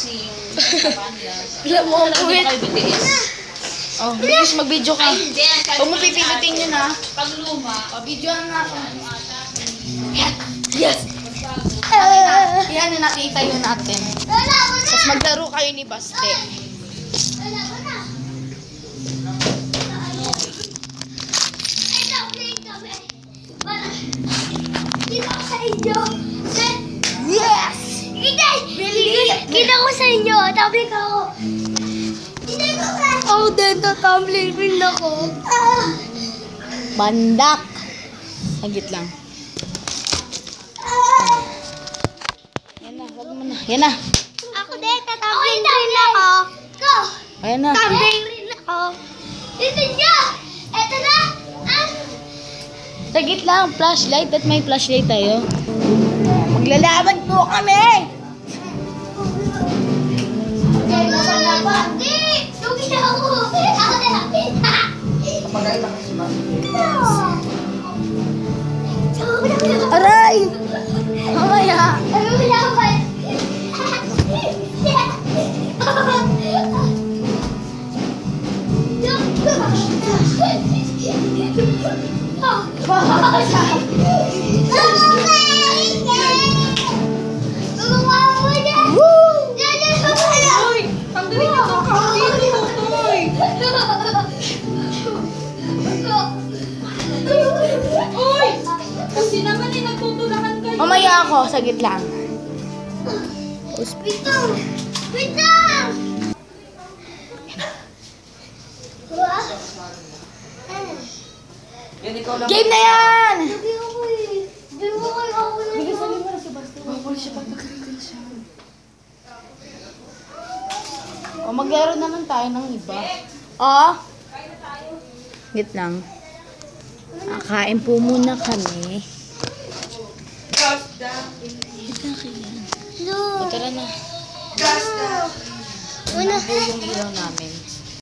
kasi yung panda. Alam mo, Hindi ba kayo BTS? oh, bilis mag-video ka. Hindi. Huwag mo pipilitin yun, ha? Pag luma, O, videoan natin. Yes! Yan na nakita yun natin. Tapos maglaro kayo ni Baste. Yes! Kita ko sa inyo, tablik ako. Ako din, tutumbling rin ako. Bandak! Sagit lang. Yan na, wag mo na. Yan na. Ako din, tutumbling rin ako. Go! Ayan na. Tumbling rin ako. Ito niya! Ito na! Sagit lang, flashlight at may flashlight tayo. Maglalaban po kami! Hindi! Lugi na ako! Ako na! Aray! Mamaya! Ano laban? tanggalin niyo ito. Hindi mo tuloy. Uy! Kasi naman nagtutulakan kayo. Mamaya ako, sagit lang. Wait lang! Wait lang! Yan, ikaw lang. Game na yan! Sabi ako eh. Sabi mo kayo ako na O, maglaro naman tayo ng iba. O? Sagit lang. Kakain po muna kami. O, tara na. Una. Po yung ilaw namin.